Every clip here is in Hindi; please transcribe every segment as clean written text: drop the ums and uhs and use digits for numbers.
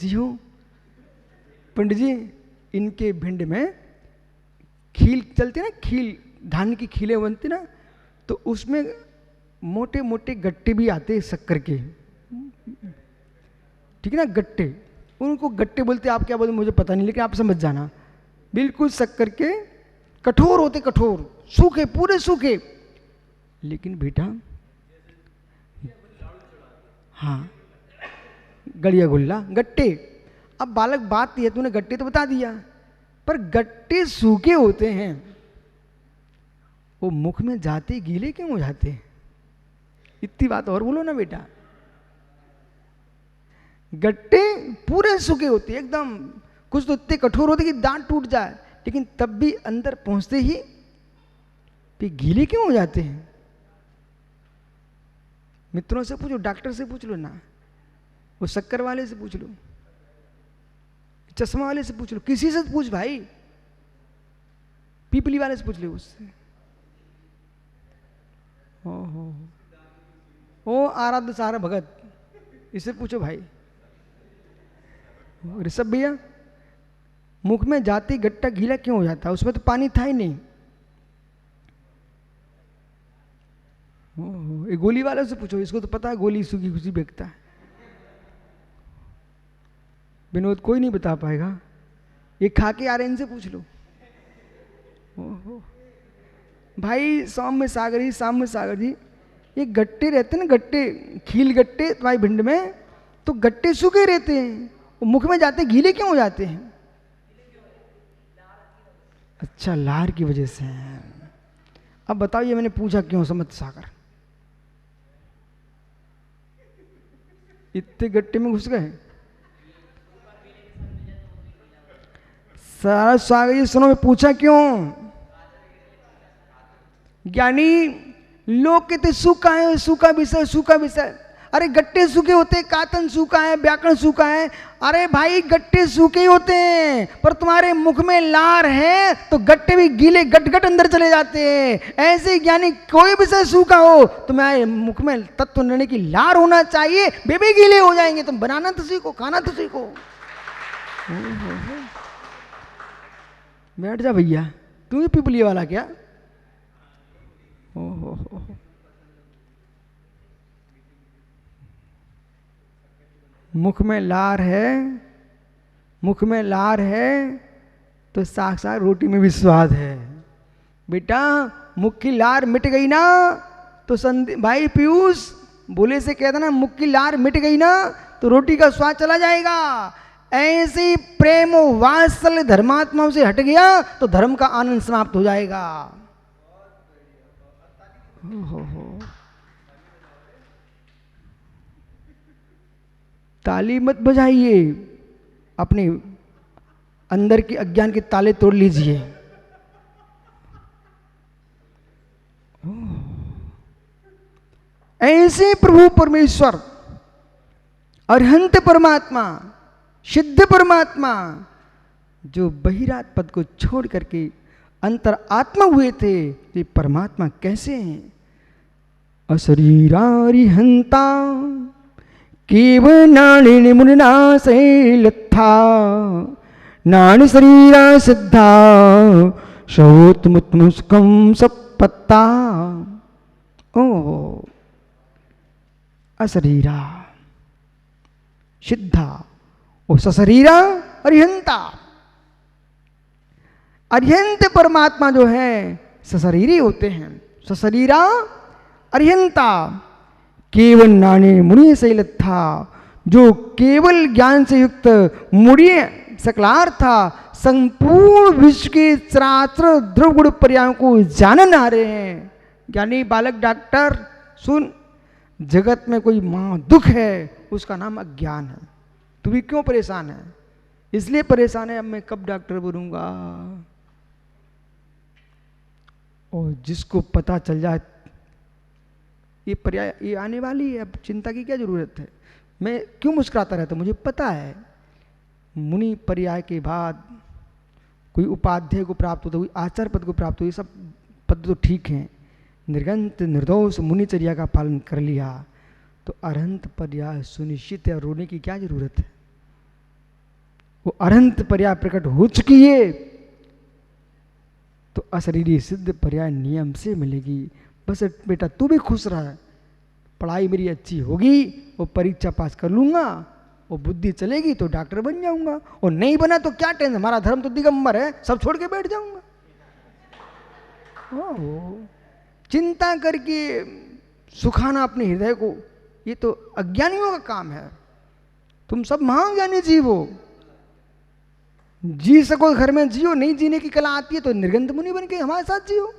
जी हो पंडित जी, इनके भिंड में खील चलती ना, खील धान की खीलें बनती ना, तो उसमें मोटे मोटे गट्टे भी आते शक्कर के, ठीक है ना, गट्टे, उनको गट्टे बोलते, आप क्या बोलते मुझे पता नहीं, लेकिन आप समझ जाना, बिल्कुल शक्कर के, कठोर होते, कठोर, सूखे, पूरे सूखे। लेकिन बेटा, हाँ, गड़िया गुल्ला गट्टे। अब बालक बात यह, तूने गट्टे तो बता दिया, पर गट्टे सूखे होते हैं, वो मुख में जाते गीले क्यों हो जाते हैं? इतनी बात और बोलो ना बेटा। गट्टे पूरे सूखे होते एकदम, कुछ तो इतने कठोर होते कि दांत टूट जाए, लेकिन तब भी अंदर पहुंचते ही भी गीले क्यों हो जाते हैं? मित्रों से पूछो, डॉक्टर से पूछ लो ना, वो शक्कर वाले से पूछ लो, चश्मा वाले से पूछ लो, किसी से पूछ भाई, पीपली वाले से पूछ लो उससे। ओ आराध्य सारा भगत, इसे पूछो भाई। ऋषभ भैया, मुख में जाती गट्टा गीला क्यों हो जाता? उसमें तो पानी था ही नहीं। ये गोली वाले से पूछो, इसको तो पता है गोली सूखी खुशी बेचता है। विनोद कोई नहीं बता पाएगा, ये खा के आ रहे, इनसे पूछ लो। भाई सौम्य सागर जी, साम्य सागर जी, ये गट्टे रहते ना, गट्टे, खील गट्टे तुम्हारी भिंड में, तो गट्टे सूखे रहते हैं, वो मुख में जाते गीले क्यों हो जाते हैं? अच्छा, लार की वजह से। अब बताओ, ये मैंने पूछा क्यों समझ सागर? इतने गट्टे में घुस गए। सारा सागर जी सुनो, मैं पूछा क्यों? ज्ञानी लोग कहते सूखा है, सूखा विषय, सूखा विषय। अरे गट्टे सूखे होते, कातन सूखा है, व्याकरण सूखा है। अरे भाई गट्टे सूखे ही होते हैं, पर तुम्हारे मुख में लार है तो गट्टे भी गीले गट गट अंदर चले जाते हैं। ऐसे ज्ञानी कोई विषय सूखा हो, तुम्हारे मुख में तत्व निर्णय की लार होना चाहिए, वे भी गीले हो जाएंगे। तुम बनाना तो सीखो, खाना तो सीखो। बैठ जा भैया, तू भी पिपली वाला क्या? ओहो, मुख में लार है, मुख में लार है तो साक्षात रोटी में भी स्वाद है। बेटा मुख की लार मिट गई ना तो भाई पीयूष बोले से कहता ना, मुख की लार मिट गई ना तो रोटी का स्वाद चला जाएगा। ऐसे ही प्रेम वात्सल्य धर्मात्माओं से हट गया तो धर्म का आनंद समाप्त हो जाएगा। हो। ताली मत बजाइए, अपने अंदर के अज्ञान के ताले तोड़ लीजिए। ऐसे प्रभु परमेश्वर, अरहंत परमात्मा, सिद्ध परमात्मा, जो बहिरात पद को छोड़ करके अंतर आत्मा हुए थे, ये परमात्मा कैसे हैं? अशरीरारिहंता केवल नाणी मुनिना शैलत्था नाणी शरीरा सिद्धा शौतमुत्मुस्कम सपत्ता। ओ अशरीरा सिद्धा, ओ सशरीरा अरिहंता। अरिहंत परमात्मा जो है सशरीरी होते हैं, सशरीरा अरिहंता। केवल नाने मुनि शैलत्था, जो केवल ज्ञान से युक्त मुनि सकलार था, संपूर्ण विश्व के चराचर ध्रुव गुण पर्यायों को जानन आ रहे हैं। ज्ञानी बालक डॉक्टर सुन, जगत में कोई मां दुख है, उसका नाम अज्ञान है। तू भी क्यों परेशान है? इसलिए परेशान है, अब मैं कब डॉक्टर बनूंगा। और जिसको पता चल जाए ये पर्याय ये आने वाली है, अब चिंता की क्या जरूरत है। मैं क्यों मुस्कुराता रहता, मुझे पता है मुनि पर्याय के बाद कोई उपाध्याय को प्राप्त होता, कोई आचार्य पद को प्राप्त हो, ये सब पद तो ठीक हैं। निर्गंत निर्दोष मुनिचर्या का पालन कर लिया तो अरहंत पर्याय सुनिश्चित है, रोने की क्या जरूरत है। वो अनंत पर्याय प्रकट हो चुकी है, तो अशरीरी सिद्ध पर्याय नियम से मिलेगी। बस बेटा तू भी खुश रह, पढ़ाई मेरी अच्छी होगी, वो परीक्षा पास कर लूंगा, वो बुद्धि चलेगी तो डॉक्टर बन जाऊंगा, और नहीं बना तो क्या टेंशन, हमारा धर्म तो दिगंबर है, सब छोड़ के बैठ जाऊंगा। चिंता करके सुखाना अपने हृदय को, ये तो अज्ञानियों का काम है। तुम सब महाज्ञानी जीव हो, जी सको घर में जियो, नहीं जीने की कला आती है तो निर्गंध मुनि बन के हमारे साथ जियो।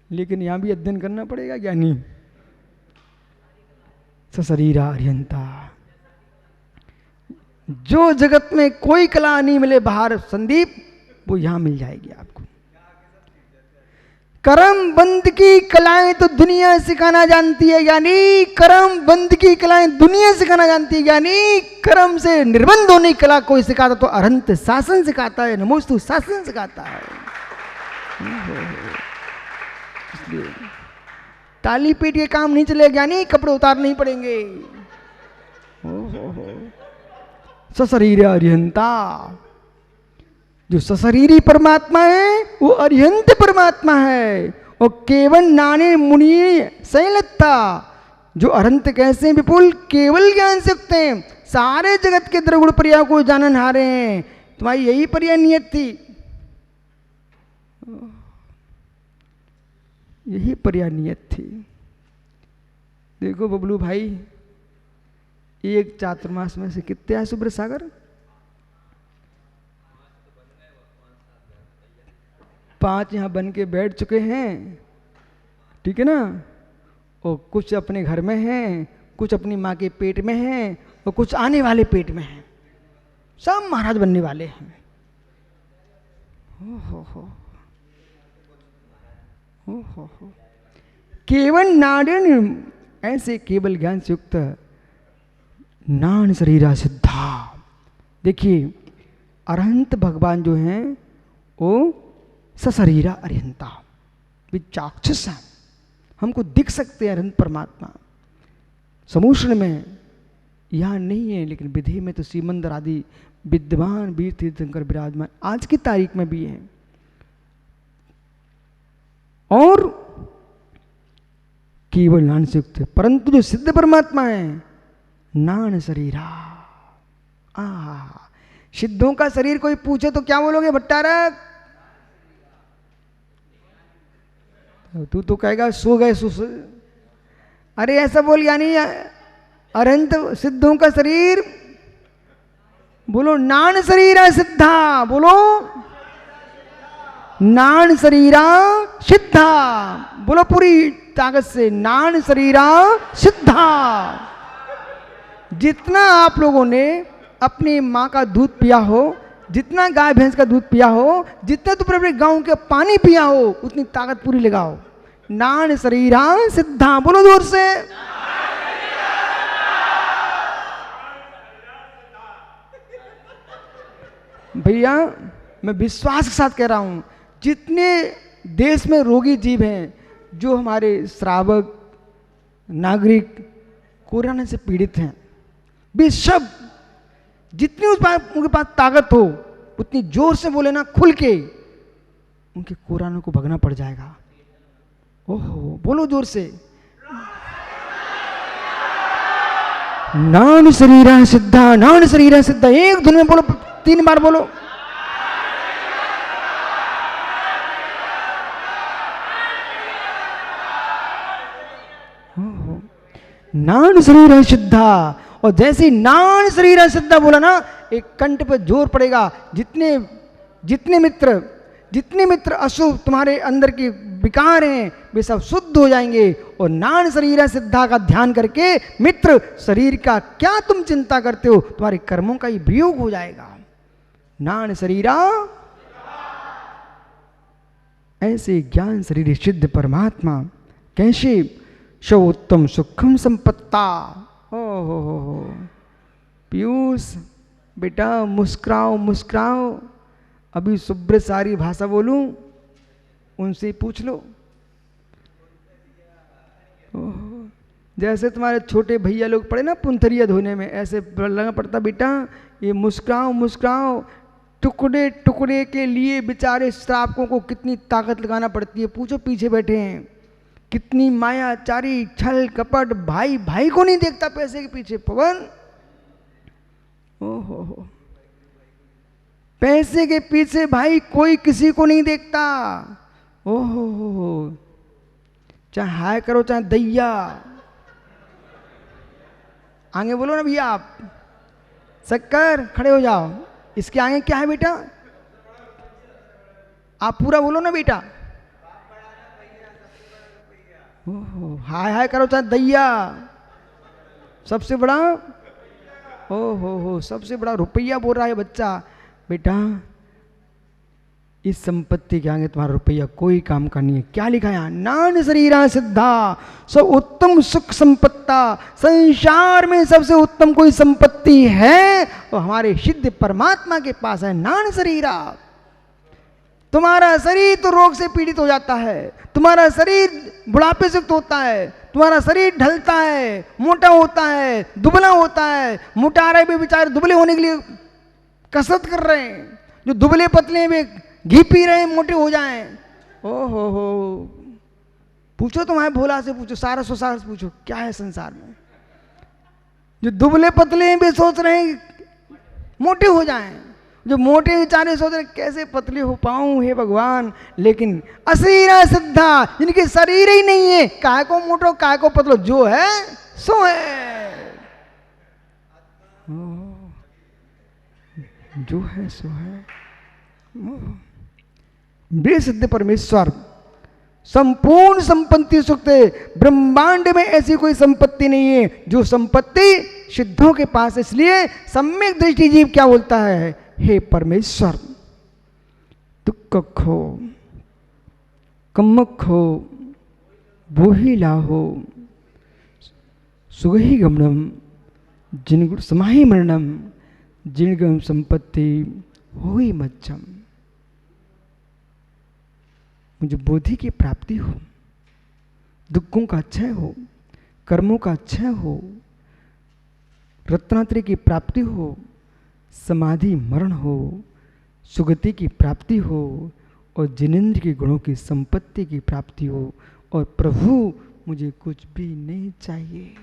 लेकिन यहां भी अध्ययन करना पड़ेगा ज्ञानी। सशरीरा अर्यंता, जो जगत में कोई कला नहीं मिले बाहर संदीप, वो यहां मिल जाएगी आपको। कर्म बंद की कलाएं तो दुनिया सिखाना जानती है ज्ञानी, कर्म बंद की कलाएं दुनिया सिखाना जानती है ज्ञानी। कर्म से निर्बंध होने की कला कोई सिखाता तो अरहंत शासन सिखाता है, नमोस्तु शासन सिखाता है। इसलिए ताली पीट के काम नहीं चलेगा ज्ञानी, कपड़े उतारने ही पड़ेंगे। सशरीर अरिहंता, जो सशरीरी परमात्मा है वो अरिहंत परमात्मा है। और केवल नाने मुनि संलग्नता, जो अरंत कैसे विपुल केवल ज्ञान से युक्त हैं, सारे जगत के द्रगुण पर्याय को जानन हारे हैं। तुम्हारी यही पर्याय नियत थी, यही पर्याय नियत थी। देखो बबलू भाई, एक चातुर्मास में से कितने आए सुब्रत सागर? 5 यहाँ बन के बैठ चुके हैं, ठीक है ना। और कुछ अपने घर में हैं, कुछ अपनी माँ के पेट में हैं, और कुछ आने वाले पेट में हैं। सब महाराज बनने वाले हैं। हो केवल नारायण, ऐसे केवल ज्ञान से युक्त नान शरीरा सिद्धा। देखिए अरहंत भगवान जो हैं वो सशरीरा अरिहंता, वे चाक्षुष हैं, हमको दिख सकते हैं। अरहंत परमात्मा समुद्र में यहाँ नहीं है, लेकिन विधि में तो सीमंदर आदि विद्यमान वीर तीर्थंकर विराजमान आज की तारीख में भी है। और केवल नान से युक्त, परंतु जो सिद्ध परमात्मा है नान शरीरा। सिद्धों का शरीर कोई पूछे तो क्या बोलोगे भट्टारक? तू तो कहेगा सो गए अरे ऐसा बोल, यानी अरहंत सिद्धों का शरीर, बोलो नान शरीरा सिद्धा, बोलो नान शरीरा सिद्धा, बोलो पूरी ताकत से नान शरीरा सिद्धा। जितना आप लोगों ने अपनी माँ का दूध पिया हो, जितना गाय भैंस का दूध पिया हो, जितना तुमने अपने गांव के पानी पिया हो, उतनी ताकत पूरी लगाओ। नान शरीरा सिद्धा, बोलो जोर से। भैया मैं विश्वास के साथ कह रहा हूं, जितने देश में रोगी जीव हैं, जो हमारे श्रावक नागरिक कोरोना से पीड़ित हैं, वे सब जितनी उनके पास ताकत हो उतनी जोर से बोले ना, खुल के, उनके कोरोना को भगना पड़ जाएगा। ओहो बोलो जोर से, नान शरीरा सिद्धा, नान शरीरा सिद्धा। एक धुन में बोलो, 3 बार बोलो। नान शरीरा सिद्धा। और जैसे नान शरीरा सिद्धा बोला ना, एक कंठ पे जोर पड़ेगा। जितने मित्र अशुभ तुम्हारे अंदर के विकार हैं, वे सब शुद्ध हो जाएंगे। और नान शरीरा सिद्धा का ध्यान करके मित्र शरीर का क्या तुम चिंता करते हो, तुम्हारे कर्मों का ही वियोग हो जाएगा। नान शरीरा, ऐसे ज्ञान शरीर सिद्ध परमात्मा कैसे सर्वोत्तम सुखम संपत्ता। हो पीयूष बेटा मुस्कुराओ मुस्कुराओ। अभी शुभ्र सारी भाषा बोलूं, उनसे पूछ लो। जैसे तुम्हारे छोटे भैया लोग पड़े ना पुंथरिया धोने में, ऐसे लगना पड़ता बेटा ये मुस्कुराओ मुस्कुराओ। टुकड़े टुकड़े के लिए बेचारे श्रावकों को कितनी ताकत लगाना पड़ती है, पूछो पीछे बैठे हैं कितनी मायाचारी छल कपट, भाई भाई को नहीं देखता पैसे के पीछे। पवन ओहो, पैसे के पीछे भाई कोई किसी को नहीं देखता। ओहो, चाहे हाय करो चाहे दैया। आगे बोलो ना भैया आप, शक्कर खड़े हो जाओ। इसके आगे क्या है बेटा, आप पूरा बोलो ना बेटा। ओहो, हाय हाय करो चाहे दैया, सबसे बड़ा ओहो सबसे बड़ा रुपया बोल रहा है बच्चा। बेटा इस संपत्ति के आगे तुम्हारा रुपया कोई काम का नहीं है। क्या लिखा है, नान शरीरा सिद्धा सब उत्तम सुख संपत्ता। संसार में सबसे उत्तम कोई संपत्ति है तो हमारे सिद्ध परमात्मा के पास है, नान शरीरा। तुम्हारा शरीर तो रोग से पीड़ित हो जाता है, तुम्हारा शरीर बुढ़ापे से होता है, तुम्हारा शरीर ढलता है, मोटा होता है, दुबला होता है। मोटारे भी बेचारे दुबले होने के लिए कसरत कर रहे हैं, जो दुबले पतले वे घी पी रहे हैं मोटे हो जाएं। ओहो, पूछो तुम्हारे भोला से, पूछो सारा संसार से पूछो क्या है संसार में। जो दुबले पतले हैं वे सोच रहे हैं मोटे हो जाएं, जो मोटे बेचारे सोच रहे कैसे पतले हो पाऊं हे भगवान। लेकिन अशरीरा सिद्धा, जिनके शरीर ही नहीं है, काय को मोटो काय को पतलो, जो है सो है, जो है सो है। वे सिद्ध परमेश्वर संपूर्ण संपत्ति सुख है। ब्रह्मांड में ऐसी कोई संपत्ति नहीं है जो संपत्ति सिद्धों के पास। इसलिए सम्यक दृष्टि जीव क्या बोलता है, हे परमेश्वर दुख खो कम्मक हो बोही लाहो सुगही गमनम जिन समाही मरणम जिनगम संपत्ति होई मच्छम। मुझे बोधि की प्राप्ति हो, दुखों का क्षय हो, कर्मों का क्षय हो, रत्नात्रय की प्राप्ति हो, समाधि मरण हो, सुगति की प्राप्ति हो और जिनेंद्र के गुणों की संपत्ति की प्राप्ति हो। और प्रभु मुझे कुछ भी नहीं चाहिए,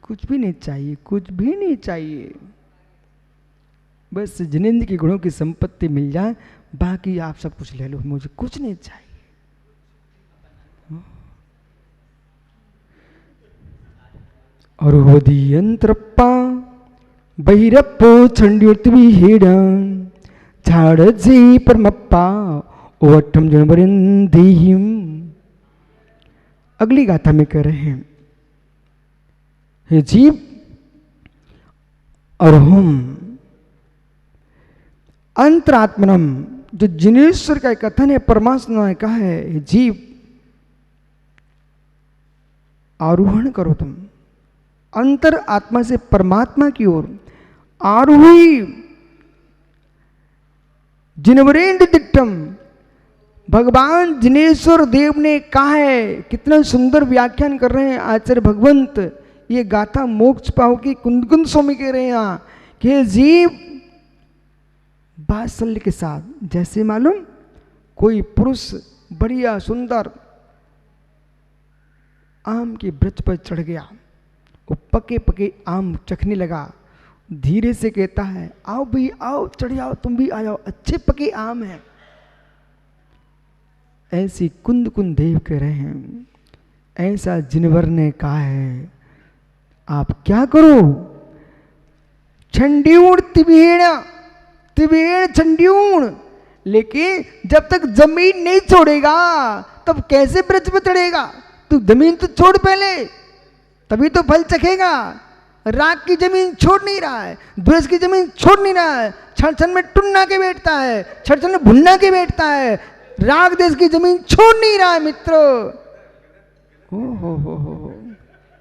कुछ भी नहीं चाहिए, कुछ भी नहीं चाहिए। बस जिनेंद्र के गुणों की संपत्ति मिल जाए, बाकी आप सब कुछ ले लो, मुझे कुछ नहीं चाहिए। और होदियंत्रप्पा बहिरप्पो छंड्योर्तिविहेड़ा झाड़ जी परमप्पा ओवट्टम जनवरिंदीहिम। अगली गाथा में कह रहे हैं, हे जीव और हम अंतरात्मनम, जो जिनेश्वर का कथन है, परमात्मा ने कहा है, जीव आरोहण करो, तुम अंतर आत्मा से परमात्मा की ओर आरोही। जिनवरेंद्र दिट्टम, भगवान जिनेश्वर देव ने कहा है, कितना सुंदर व्याख्यान कर रहे हैं आचार्य भगवंत। ये गाथा मोक्ष पाओ की कुंद स्वामी कह रहे हैं यहाँ कि जीव वात्सल्य के साथ, जैसे मालूम कोई पुरुष बढ़िया सुंदर आम के वृक्ष पर चढ़ गया, वो पके पके आम चखने लगा, धीरे से कहता है आओ भी आओ, चढ़ जाओ, तुम भी आ जाओ, अच्छे पके आम हैं। ऐसी कुंद कुंद देव कह रहे हैं, ऐसा जिनवर ने कहा है, आप क्या करो, छंड्यूण तिबेड़ा, तिबेड़ छंड्यूण, लेकिन जब तक जमीन नहीं छोड़ेगा तब कैसे वृक्ष पर चढ़ेगा। तू जमीन तो छोड़ पहले, तभी तो फल चखेगा। राग की जमीन छोड़ नहीं रहा है, द्वेष की जमीन छोड़ नहीं रहा है, क्षण क्षण में टुन्ना के बैठता है, क्षण क्षण में भुन्ना के बैठता है, राग देश की जमीन छोड़ नहीं रहा है। मित्रों, हो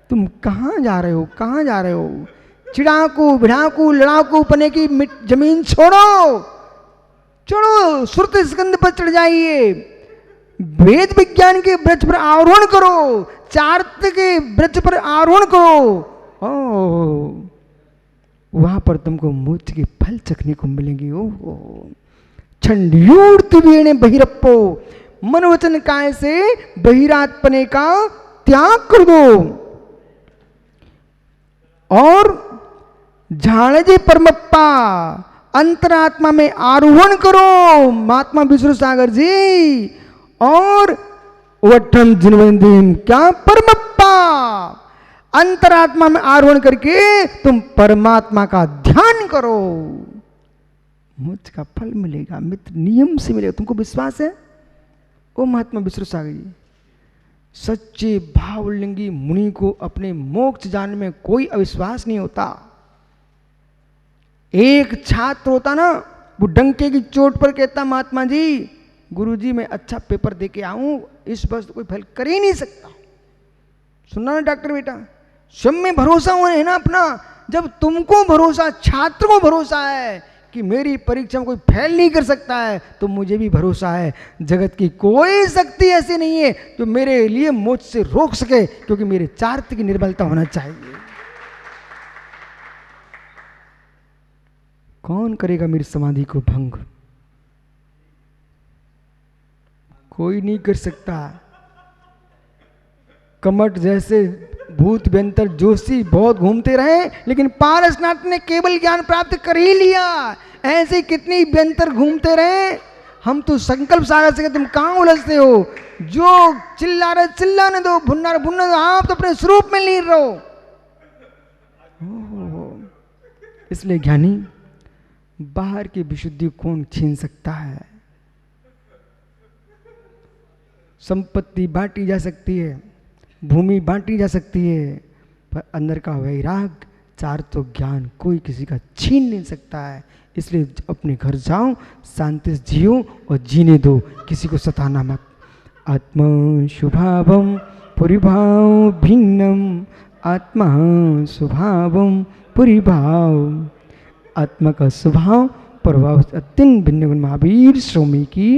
तुम कहाँ जा रहे हो, कहाँ जा रहे हो? चिड़ाकू भिड़ाकू लड़ाकू पने की जमीन छोड़ो, छोड़ो, सुरत स्कंद पर चढ़ जाइए, वेद विज्ञान के वृक्ष पर आरोहण करो, चार्त के वृक्ष पर आरोहण करो, वहां पर तुमको मोक्ष के फल चखने को मिलेंगे। ओहो छंड्यूर्ति वीणे बहिरप्पो, मन वचन काय से बहिरात्पने का त्याग कर दो और झाड़जे परमप्पा अंतरात्मा में आरोहण करो महात्मा विष्णु सागर जी। और वठन जिनवंदीम क्या परमप्पा, अंतरात्मा में आरोहण करके तुम परमात्मा का ध्यान करो, मोक्ष का फल मिलेगा, मित्र नियम से मिलेगा। तुमको विश्वास है? ओ महात्मा विष्णु सागर जी, सच्चे भावलिंगी मुनि को अपने मोक्ष जानने में कोई अविश्वास नहीं होता। एक छात्र होता ना, वो डंके की चोट पर कहता महात्मा जी गुरुजी मैं अच्छा पेपर दे के आऊं, इस वर्ष तो कोई फेल कर ही नहीं सकता। सुनना ना डॉक्टर बेटा, स्वयं में भरोसा होना है ना अपना। जब तुमको भरोसा, छात्र को भरोसा है कि मेरी परीक्षा में कोई फेल नहीं कर सकता है, तो मुझे भी भरोसा है जगत की कोई शक्ति ऐसी नहीं है जो मेरे लिए मोक्ष से रोक सके, क्योंकि मेरे चारित्र की निर्बलता होना चाहिए। कौन करेगा मेरी समाधि को भंग? कोई नहीं कर सकता। कमठ जैसे भूत व्यंतर जोशी बहुत घूमते रहे, लेकिन पारसनाथ ने केवल ज्ञान प्राप्त कर ही लिया। ऐसे कितनी व्यंतर घूमते रहे, हम तो संकल्प सागर से तुम कहां उलझते हो? जो चिल्ला रहे चिल्लाने दो, भुन्ना रहे भुन्ना दो, आप तो अपने स्वरूप में लीन रहो। इसलिए ज्ञानी, बाहर की विशुद्धि कौन छीन सकता है? संपत्ति बांटी जा सकती है, भूमि बांटी जा सकती है, पर अंदर का वैराग, चार तो ज्ञान कोई किसी का छीन नहीं सकता है। इसलिए अपने घर जाओ, शांति से जियो और जीने दो, किसी को सताना मत। आत्मा स्वभावम परिभाव भिन्नम, आत्मा स्वभावम परिभाव। आत्मा का स्वभाव प्रभाव अत्यंत भिन्न। महावीर स्वामी की